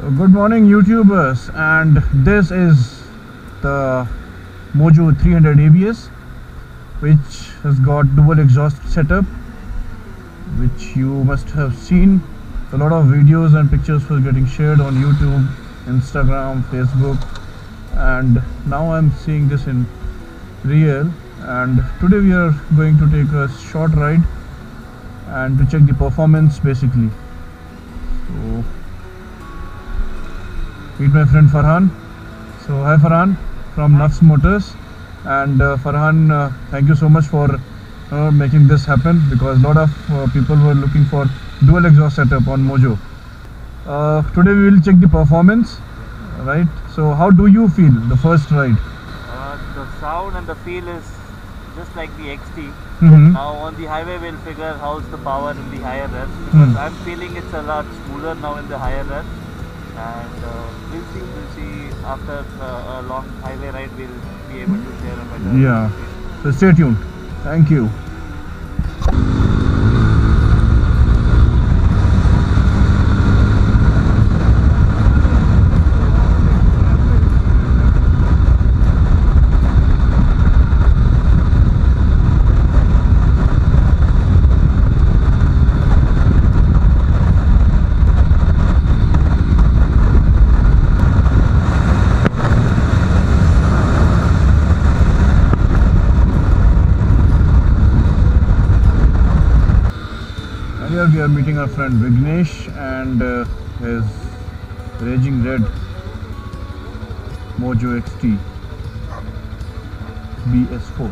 Good morning, YouTubers, and this is the Mojo 300 ABS, which has got dual exhaust setup, which you must have seen. A lot of videos and pictures were getting shared on YouTube, Instagram, Facebook, and now I'm seeing this in real. And today we are going to take a short ride and to check the performance basically. So meet my friend Farhan. So hi Farhan from Nafs Motors, and Farhan, thank you so much for making this happen, because a lot of people were looking for dual exhaust setup on Mojo. Today we will check the performance, right? So how do you feel the first ride? The sound and the feel is just like the XT. Mm-hmm. Now on the highway we'll figure how's the power in the higher rev, because I'm feeling it's a lot smoother now in the higher rev, and we'll see after a long highway ride we'll be able to share a better Yeah, so stay tuned. Thank you. Here we are meeting our friend Vignesh and his Raging Red Mojo XT BS4.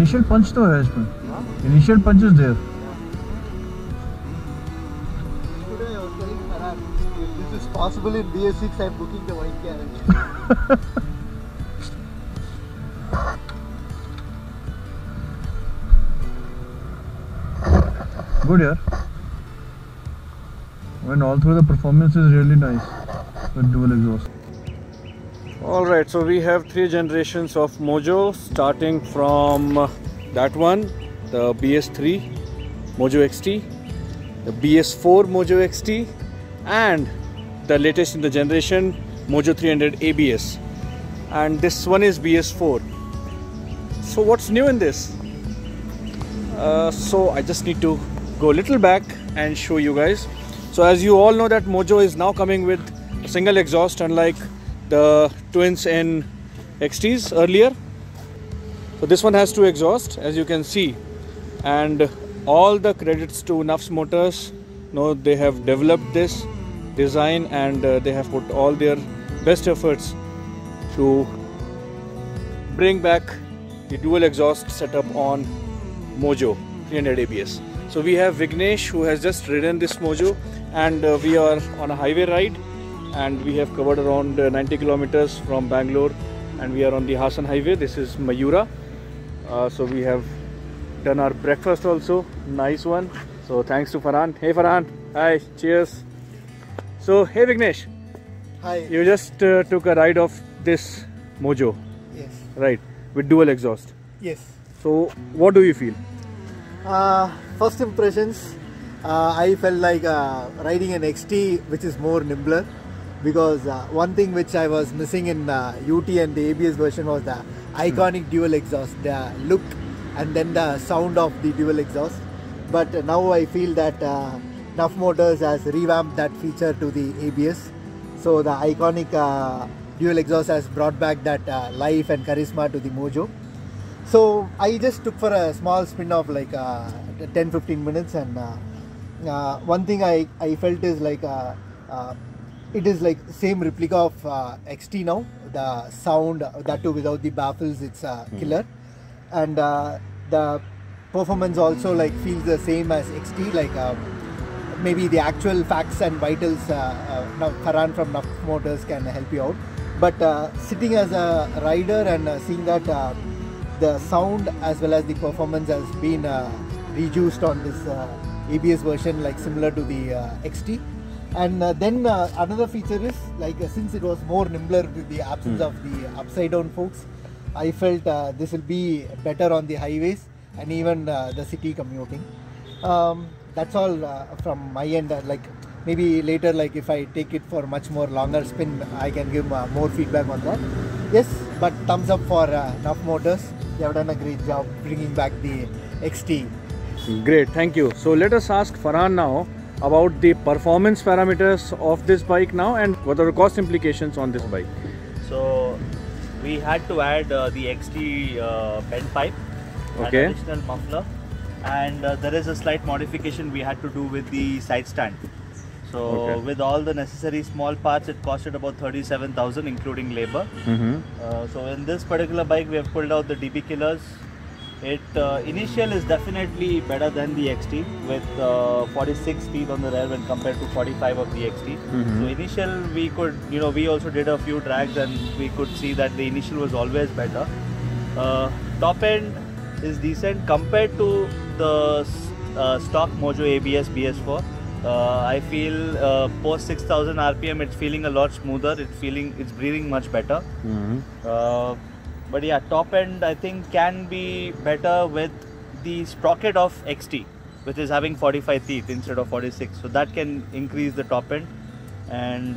Initial punch तो है इसमें. Huh? Initial punch is there. Today I was telling Farhan, if this is possible in BS6, I'm booking the white carriage. Good, yeah. When all through the performance is really nice with dual exhaust. Alright, so we have 3 generations of Mojo, starting from that one, the BS3 Mojo XT, the BS4 Mojo XT, and the latest in the generation Mojo 300 ABS. And this one is BS4. So what's new in this? So I just need to go a little back and show you guys. So as you all know that Mojo is now coming with a single exhaust, unlike the twins in XTs earlier. So this one has 2 exhausts, as you can see, and all the credits to Nuffs Motors. No, they have developed this design and they have put all their best efforts to bring back the dual exhaust setup on Mojo 300 ABS. So we have Vignesh, who has just ridden this Mojo, and we are on a highway ride, and we have covered around 90 kilometers from Bangalore, and we are on the Hassan highway. This is Mayura. So we have done our breakfast also, nice one. So thanks to Farhan. Hey Farhan, hi, cheers. So hey Vignesh, Hi. you just took a ride of this Mojo, Yes. right, with dual exhaust. Yes. So what do you feel? First impressions, I felt like riding an XT, which is more nimbler, because one thing which I was missing in UT and the ABS version was the iconic dual exhaust, the look and then the sound of the dual exhaust. But now I feel that Nuff Motors has revamped that feature to the ABS. So the iconic dual exhaust has brought back that life and charisma to the Mojo. So I just took for a small spin of like 10-15 minutes, and one thing I felt is like it is like same replica of XT now. The sound, that too without the baffles, it's killer, and the performance also like feels the same as XT. Like maybe the actual facts and vitals, Farhan from Nuff Motors can help you out. But sitting as a rider and seeing that the sound as well as the performance has been reduced on this ABS version, like similar to the XT. And then another feature is like since it was more nimbler with the absence of the upside down forks, I felt this will be better on the highways and even the city commuting. That's all from my end. Like maybe later, like if I take it for much more longer spin, I can give more feedback on that. Yes, but thumbs up for Nuff Motors. They have done a great job bringing back the XT. Great, thank you. So let us ask Farhan now about the performance parameters of this bike now, and what are the cost implications on this bike. So we had to add the XT bend pipe, Okay. an additional muffler, and there is a slight modification we had to do with the side stand. So Okay. with all the necessary small parts, it costed about 37,000 including labor. So in this particular bike, we have pulled out the DB killers. It initial is definitely better than the XT with 46 teeth on the rear when compared to 45 of the XT. So initial we could, we also did a few drags and we could see that the initial was always better. Top end is decent compared to the stock Mojo ABS BS4. I feel post 6000 RPM it's feeling a lot smoother. It's breathing much better. But yeah, top end I think can be better with the sprocket of XT, which is having 45 teeth instead of 46. So that can increase the top end. And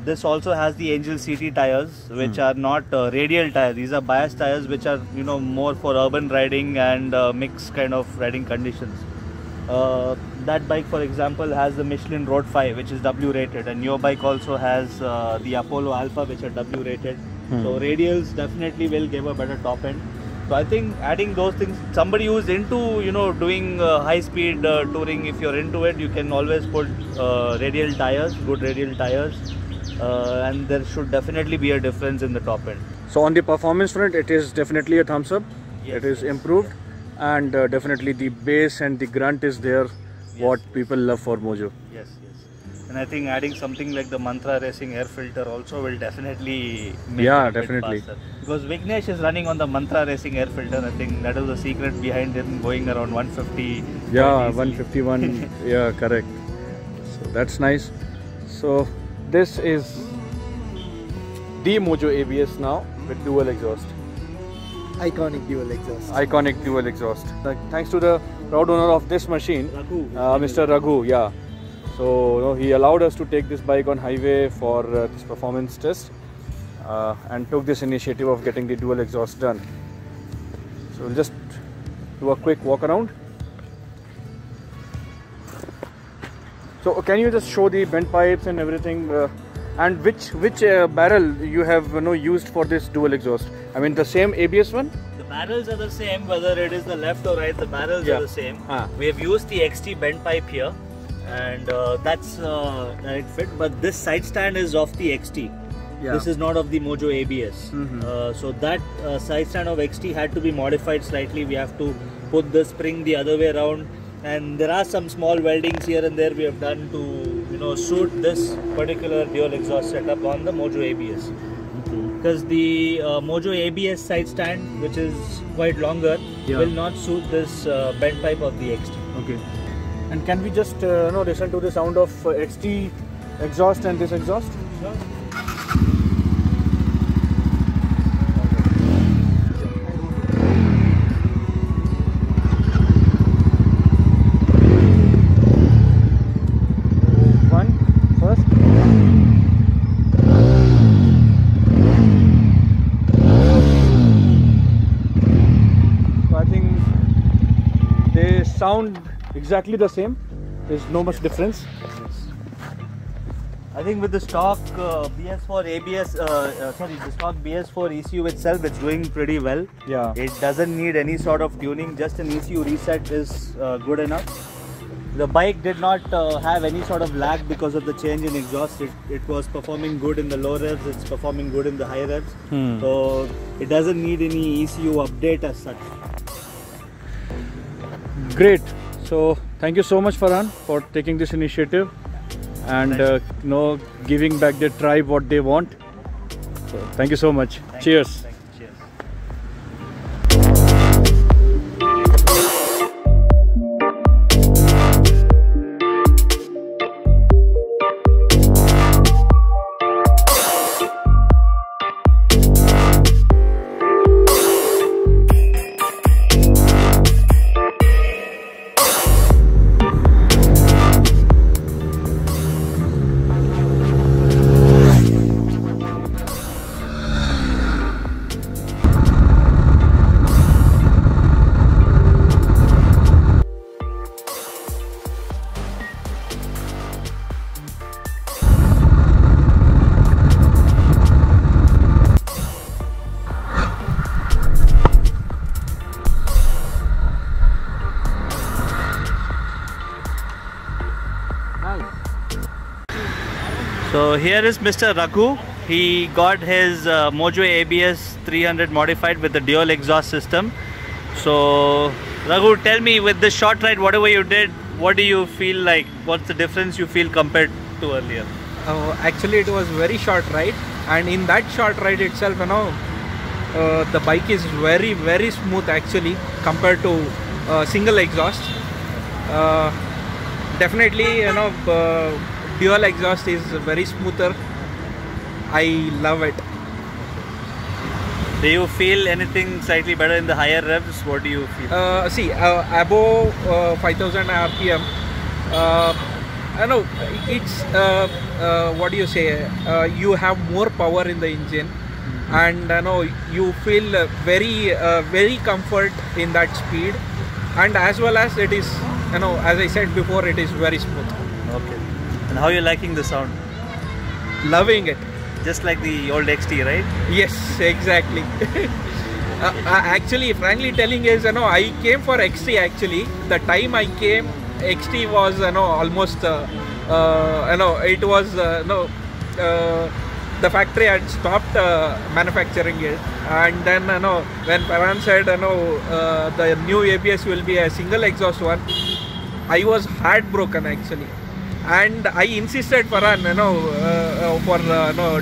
this also has the Angel CT tires, which are not radial tires. These are bias tires, which are more for urban riding and mixed kind of riding conditions. That bike, for example, has the Michelin Road 5, which is W rated, and your bike also has the Apollo Alpha, which are W rated. So radials definitely will give a better top end. So I think adding those things, somebody who's into doing high speed touring, if you're into it, you can always put radial tires, good radial tires, and there should definitely be a difference in the top end. So on the performance front, it is definitely a thumbs up. Yes, It is yes. improved. and definitely the bass and the grunt is there, what people love for Mojo. Yes, yes. And I think adding something like the Mantra Racing air filter also will definitely make it a bit definitely. faster. Because Vignesh is running on the Mantra Racing air filter. I think that is the secret behind him going around 150. Yeah, 151. Yeah, correct. So that's nice. So this is the Mojo ABS now with dual exhaust. Iconic dual exhaust. Iconic dual exhaust. Thanks to the proud owner of this machine, Raghu. Mr. Raghu. Yeah. So he allowed us to take this bike on highway for this performance test and took this initiative of getting the dual exhaust done. So we'll just do a quick walk around. So can you just show the bent pipes and everything, and which barrel you have used for this dual exhaust? I mean the same ABS one? The barrels are the same, whether it is the left or right, the barrels are the same. We have used the XT bent pipe here, and that's it fit, but this side stand is of the XT. This is not of the Mojo ABS. So that side stand of XT had to be modified slightly. We have to put the spring the other way around, and there are some small weldings here and there we have done to suit this particular dual exhaust setup on the Mojo ABS. Because the Mojo ABS side stand, which is quite longer, will not suit this bent pipe of the XT. Okay. And can we just listen to the sound of XT exhaust and this exhaust? Sure. Sound exactly the same. There's no much difference. I think with the stock BS4 ABS, the stock BS4 ECU itself, it's doing pretty well. Yeah. It doesn't need any sort of tuning. Just an ECU reset is good enough. The bike did not have any sort of lag because of the change in exhaust. It was performing good in the low revs. It's performing good in the high revs. So it doesn't need any ECU update as such. Great. So thank you so much, Farhan, for taking this initiative and giving back the tribe what they want. So thank you so much. Cheers. Thank you. Cheers. So here is Mr. Raghu. He got his Mojo ABS 300 modified with the dual exhaust system. So Raghu, tell me, with this short ride, whatever you did, what do you feel like? What's the difference you feel compared to earlier? Actually, it was very short ride, and in that short ride itself, the bike is very smooth actually compared to single exhaust. Definitely, dual exhaust is very smoother. I love it. Do you feel anything slightly better in the higher revs? What do you feel? Above 5000 RPM, I know it's what do you say? You have more power in the engine, and you feel very comfort in that speed, and as well as it is, as I said before, it is very smooth. Okay. And how are you liking the sound? Loving it. Just like the old XT, right? Yes, exactly. Actually, frankly telling is, I came for XT actually. The time I came, XT was, almost, it was, the the factory had stopped manufacturing it, and then when Farhan said the new ABS will be a single exhaust one, I was heartbroken actually, and I insisted Farhan for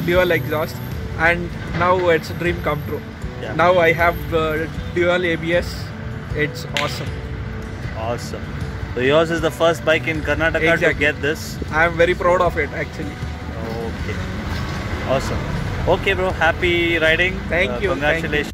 dual exhaust, and now it's a dream come true. Yeah. Now I have dual ABS. It's awesome. Awesome. So yours is the first bike in Karnataka to Exactly. get this. I am very proud of it actually. Okay. Awesome. Okay, bro. Happy riding. Thank you. Congratulations.